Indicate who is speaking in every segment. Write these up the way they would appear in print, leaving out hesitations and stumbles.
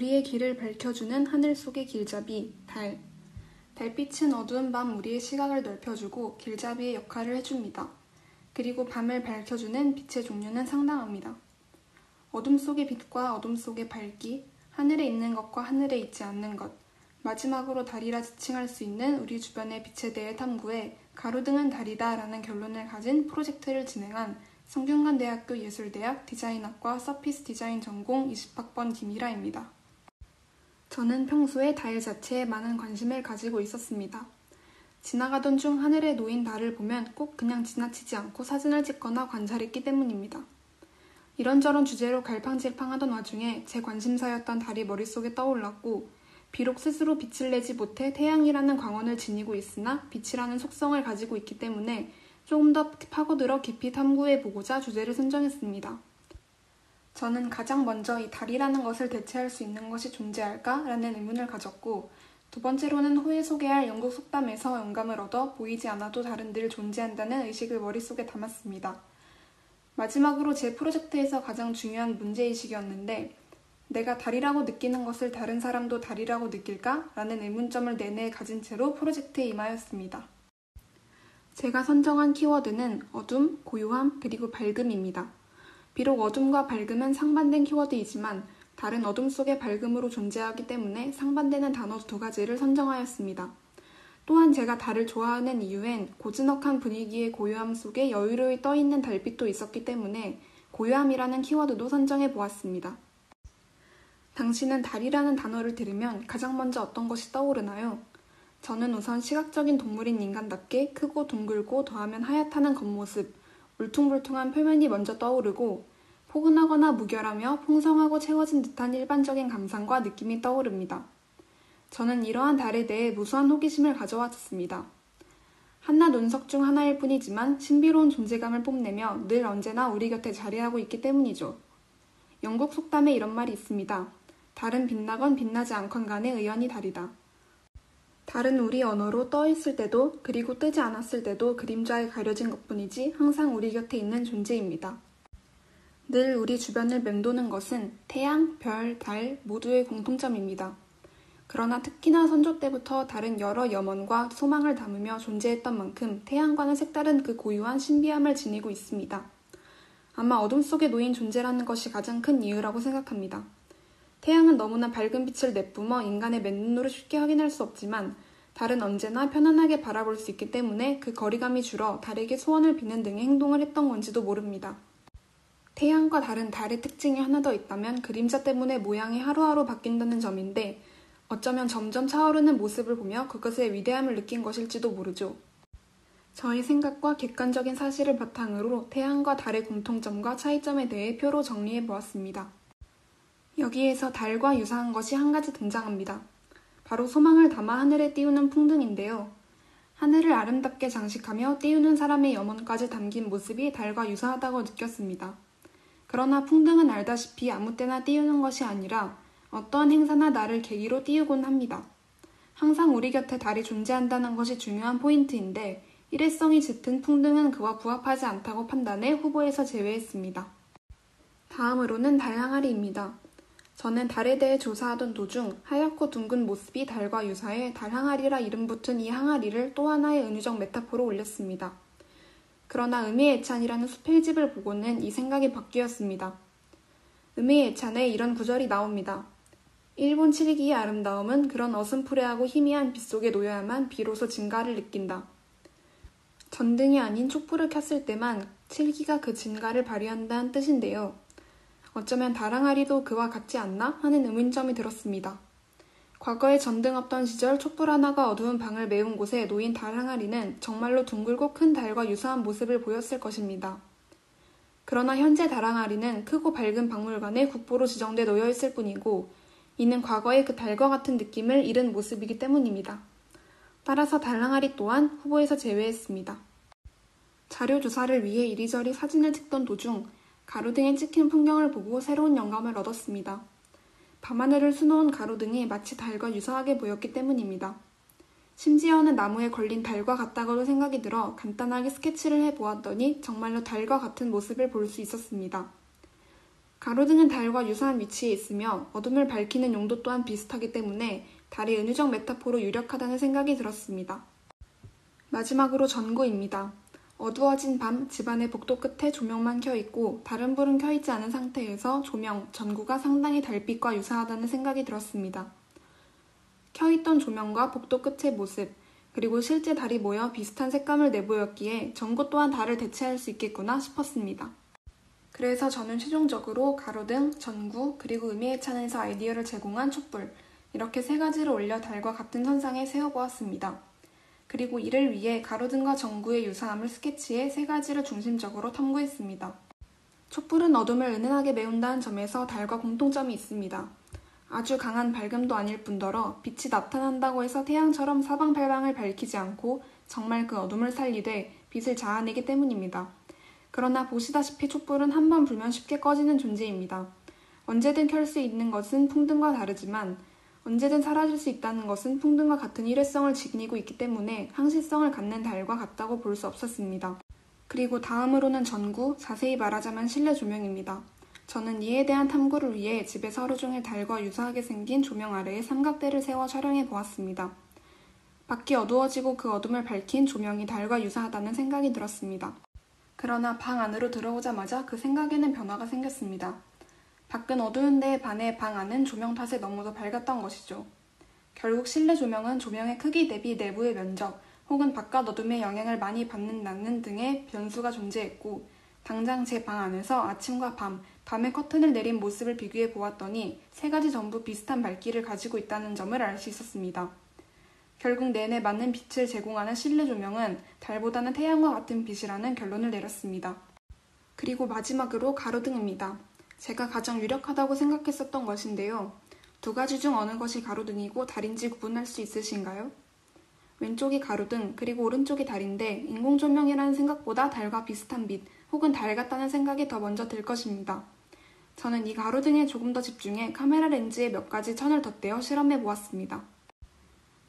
Speaker 1: 우리의 길을 밝혀주는 하늘 속의 길잡이, 달. 달빛은 어두운 밤 우리의 시각을 넓혀주고 길잡이의 역할을 해줍니다. 그리고 밤을 밝혀주는 빛의 종류는 상당합니다. 어둠 속의 빛과 어둠 속의 밝기, 하늘에 있는 것과 하늘에 있지 않는 것, 마지막으로 달이라 지칭할 수 있는 우리 주변의 빛에 대해 탐구해 가로등은 달이다 라는 결론을 가진 프로젝트를 진행한 성균관대학교 예술대학 디자인학과 서피스 디자인 전공 20학번 김이라입니다. 저는 평소에 달 자체에 많은 관심을 가지고 있었습니다. 지나가던 중 하늘에 놓인 달을 보면 꼭 그냥 지나치지 않고 사진을 찍거나 관찰했기 때문입니다. 이런저런 주제로 갈팡질팡하던 와중에 제 관심사였던 달이 머릿속에 떠올랐고, 비록 스스로 빛을 내지 못해 태양이라는 광원을 지니고 있으나 빛이라는 속성을 가지고 있기 때문에 조금 더 파고들어 깊이 탐구해보고자 주제를 선정했습니다. 저는 가장 먼저 이 달이라는 것을 대체할 수 있는 것이 존재할까? 라는 의문을 가졌고, 두 번째로는 후에 소개할 영국 속담에서 영감을 얻어 보이지 않아도 달은 늘 존재한다는 의식을 머릿속에 담았습니다. 마지막으로 제 프로젝트에서 가장 중요한 문제의식이었는데, 내가 달이라고 느끼는 것을 다른 사람도 달이라고 느낄까? 라는 의문점을 내내 가진 채로 프로젝트에 임하였습니다. 제가 선정한 키워드는 어둠, 고요함, 그리고 밝음입니다. 비록 어둠과 밝음은 상반된 키워드이지만 달은 어둠 속의 밝음으로 존재하기 때문에 상반되는 단어 두 가지를 선정하였습니다. 또한 제가 달을 좋아하는 이유엔 고즈넉한 분위기의 고요함 속에 여유로이 떠있는 달빛도 있었기 때문에 고요함이라는 키워드도 선정해 보았습니다. 당신은 달이라는 단어를 들으면 가장 먼저 어떤 것이 떠오르나요? 저는 우선 시각적인 동물인 인간답게 크고 둥글고 더하면 하얗다는 겉모습, 울퉁불퉁한 표면이 먼저 떠오르고 포근하거나 무결하며 풍성하고 채워진 듯한 일반적인 감상과 느낌이 떠오릅니다. 저는 이러한 달에 대해 무수한 호기심을 가져왔습니다. 한낱 운석 중 하나일 뿐이지만 신비로운 존재감을 뽐내며 늘 언제나 우리 곁에 자리하고 있기 때문이죠. 영국 속담에 이런 말이 있습니다. 달은 빛나건 빛나지 않건 간에 의연히 달이다. 달은 우리 언어로 떠 있을 때도 그리고 뜨지 않았을 때도 그림자에 가려진 것뿐이지 항상 우리 곁에 있는 존재입니다. 늘 우리 주변을 맴도는 것은 태양, 별, 달 모두의 공통점입니다. 그러나 특히나 선조 때부터 달은 여러 염원과 소망을 담으며 존재했던 만큼 태양과는 색다른 그 고유한 신비함을 지니고 있습니다. 아마 어둠 속에 놓인 존재라는 것이 가장 큰 이유라고 생각합니다. 태양은 너무나 밝은 빛을 내뿜어 인간의 맨눈으로 쉽게 확인할 수 없지만 달은 언제나 편안하게 바라볼 수 있기 때문에 그 거리감이 줄어 달에게 소원을 비는 등의 행동을 했던 건지도 모릅니다. 태양과 달은 달의 특징이 하나 더 있다면 그림자 때문에 모양이 하루하루 바뀐다는 점인데 어쩌면 점점 차오르는 모습을 보며 그것의 위대함을 느낀 것일지도 모르죠. 저의 생각과 객관적인 사실을 바탕으로 태양과 달의 공통점과 차이점에 대해 표로 정리해 보았습니다. 여기에서 달과 유사한 것이 한 가지 등장합니다. 바로 소망을 담아 하늘에 띄우는 풍등인데요. 하늘을 아름답게 장식하며 띄우는 사람의 염원까지 담긴 모습이 달과 유사하다고 느꼈습니다. 그러나 풍등은 알다시피 아무 때나 띄우는 것이 아니라 어떠한 행사나 날을 계기로 띄우곤 합니다. 항상 우리 곁에 달이 존재한다는 것이 중요한 포인트인데 일회성이 짙은 풍등은 그와 부합하지 않다고 판단해 후보에서 제외했습니다. 다음으로는 달 항아리입니다. 저는 달에 대해 조사하던 도중 하얗고 둥근 모습이 달과 유사해 달 항아리라 이름 붙은 이 항아리를 또 하나의 은유적 메타포로 올렸습니다. 그러나 음이애찬이라는 수필집을 보고는 이 생각이 바뀌었습니다. 음이애찬에 이런 구절이 나옵니다. 일본 칠기의 아름다움은 그런 어슴푸레하고 희미한 빛 속에 놓여야만 비로소 진가를 느낀다. 전등이 아닌 촛불을 켰을 때만 칠기가 그 진가를 발휘한다는 뜻인데요. 어쩌면 달 항아리도 그와 같지 않나 하는 의문점이 들었습니다. 과거에 전등 없던 시절 촛불 하나가 어두운 방을 메운 곳에 놓인 달 항아리는 정말로 둥글고 큰 달과 유사한 모습을 보였을 것입니다. 그러나 현재 달 항아리는 크고 밝은 박물관에 국보로 지정돼 놓여 있을 뿐이고 이는 과거의 그 달과 같은 느낌을 잃은 모습이기 때문입니다. 따라서 달 항아리 또한 후보에서 제외했습니다. 자료 조사를 위해 이리저리 사진을 찍던 도중 가로등에 찍힌 풍경을 보고 새로운 영감을 얻었습니다. 밤하늘을 수놓은 가로등이 마치 달과 유사하게 보였기 때문입니다. 심지어는 나무에 걸린 달과 같다고도 생각이 들어 간단하게 스케치를 해보았더니 정말로 달과 같은 모습을 볼 수 있었습니다. 가로등은 달과 유사한 위치에 있으며 어둠을 밝히는 용도 또한 비슷하기 때문에 달이 은유적 메타포로 유력하다는 생각이 들었습니다. 마지막으로 전구입니다. 어두워진 밤, 집안의 복도 끝에 조명만 켜있고 다른 불은 켜있지 않은 상태에서 조명, 전구가 상당히 달빛과 유사하다는 생각이 들었습니다. 켜있던 조명과 복도 끝의 모습, 그리고 실제 달이 모여 비슷한 색감을 내보였기에 전구 또한 달을 대체할 수 있겠구나 싶었습니다. 그래서 저는 최종적으로 가로등, 전구, 그리고 의미의 찬에서 아이디어를 제공한 촛불, 이렇게 세 가지를 올려 달과 같은 선상에 세워보았습니다. 그리고 이를 위해 가로등과 전구의 유사함을 스케치해 세 가지를 중심적으로 탐구했습니다. 촛불은 어둠을 은은하게 메운다는 점에서 달과 공통점이 있습니다. 아주 강한 밝음도 아닐 뿐더러 빛이 나타난다고 해서 태양처럼 사방팔방을 밝히지 않고 정말 그 어둠을 살리되 빛을 자아내기 때문입니다. 그러나 보시다시피 촛불은 한번 불면 쉽게 꺼지는 존재입니다. 언제든 켤 수 있는 것은 풍등과 다르지만 언제든 사라질 수 있다는 것은 풍등과 같은 일회성을 지니고 있기 때문에 항시성을 갖는 달과 같다고 볼 수 없었습니다. 그리고 다음으로는 전구, 자세히 말하자면 실내 조명입니다. 저는 이에 대한 탐구를 위해 집에서 하루 종일 달과 유사하게 생긴 조명 아래에 삼각대를 세워 촬영해 보았습니다. 밖이 어두워지고 그 어둠을 밝힌 조명이 달과 유사하다는 생각이 들었습니다. 그러나 방 안으로 들어오자마자 그 생각에는 변화가 생겼습니다. 밖은 어두운 데에 반해 방 안은 조명 탓에 너무도 밝았던 것이죠. 결국 실내 조명은 조명의 크기 대비 내부의 면적 혹은 바깥 어둠의 영향을 많이 받는다는 등의 변수가 존재했고 당장 제 방 안에서 아침과 밤에 커튼을 내린 모습을 비교해 보았더니 세 가지 전부 비슷한 밝기를 가지고 있다는 점을 알 수 있었습니다. 결국 내내 맞는 빛을 제공하는 실내 조명은 달보다는 태양과 같은 빛이라는 결론을 내렸습니다. 그리고 마지막으로 가로등입니다. 제가 가장 유력하다고 생각했었던 것인데요. 두 가지 중 어느 것이 가로등이고 달인지 구분할 수 있으신가요? 왼쪽이 가로등, 그리고 오른쪽이 달인데 인공조명이라는 생각보다 달과 비슷한 빛, 혹은 달 같다는 생각이 더 먼저 들 것입니다. 저는 이 가로등에 조금 더 집중해 카메라 렌즈에 몇 가지 천을 덧대어 실험해 보았습니다.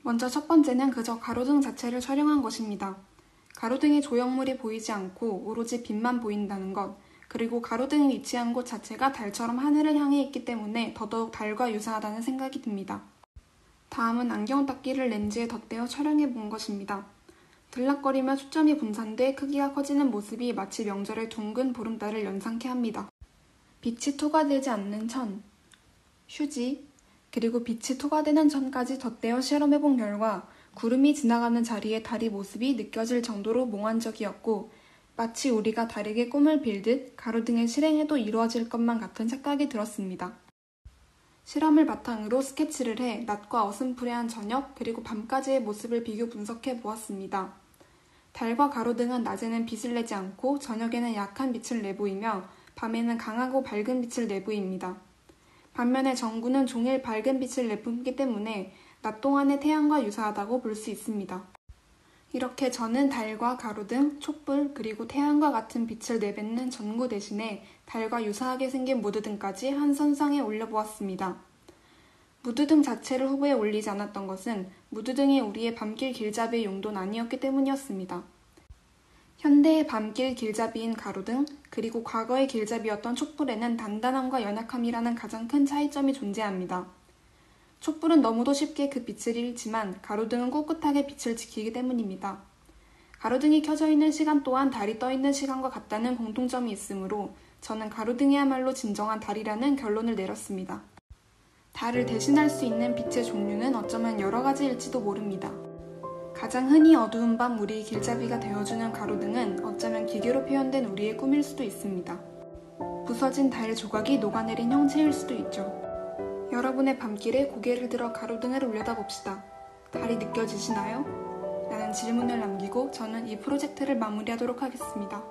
Speaker 1: 먼저 첫 번째는 그저 가로등 자체를 촬영한 것입니다. 가로등의 조형물이 보이지 않고 오로지 빛만 보인다는 것, 그리고 가로등이 위치한 곳 자체가 달처럼 하늘을 향해 있기 때문에 더더욱 달과 유사하다는 생각이 듭니다. 다음은 안경 닦기를 렌즈에 덧대어 촬영해 본 것입니다. 들락거리며 초점이 분산돼 크기가 커지는 모습이 마치 명절의 둥근 보름달을 연상케 합니다. 빛이 투과되지 않는 천, 휴지, 그리고 빛이 투과되는 천까지 덧대어 실험해 본 결과 구름이 지나가는 자리에 달이 모습이 느껴질 정도로 몽환적이었고 마치 우리가 달에게 꿈을 빌듯 가로등을 실행해도 이루어질 것만 같은 착각이 들었습니다. 실험을 바탕으로 스케치를 해 낮과 어슴푸레한 저녁 그리고 밤까지의 모습을 비교 분석해 보았습니다. 달과 가로등은 낮에는 빛을 내지 않고 저녁에는 약한 빛을 내보이며 밤에는 강하고 밝은 빛을 내보입니다. 반면에 전구는 종일 밝은 빛을 내뿜기 때문에 낮 동안의 태양과 유사하다고 볼 수 있습니다. 이렇게 저는 달과 가로등, 촛불, 그리고 태양과 같은 빛을 내뱉는 전구 대신에 달과 유사하게 생긴 무드등까지 한 선상에 올려보았습니다. 무드등 자체를 후보에 올리지 않았던 것은 무드등이 우리의 밤길 길잡이의 용도는 아니었기 때문이었습니다. 현대의 밤길 길잡이인 가로등, 그리고 과거의 길잡이였던 촛불에는 단단함과 연약함이라는 가장 큰 차이점이 존재합니다. 촛불은 너무도 쉽게 그 빛을 잃지만 가로등은 꿋꿋하게 빛을 지키기 때문입니다. 가로등이 켜져 있는 시간 또한 달이 떠 있는 시간과 같다는 공통점이 있으므로 저는 가로등이야말로 진정한 달이라는 결론을 내렸습니다. 달을 대신할 수 있는 빛의 종류는 어쩌면 여러 가지일지도 모릅니다. 가장 흔히 어두운 밤 우리의 길잡이가 되어주는 가로등은 어쩌면 기계로 표현된 우리의 꿈일 수도 있습니다. 부서진 달 조각이 녹아내린 형체일 수도 있죠. 여러분의 밤길에 고개를 들어 가로등을 올려다봅시다. 달이 느껴지시나요? 라는 질문을 남기고 저는 이 프로젝트를 마무리하도록 하겠습니다.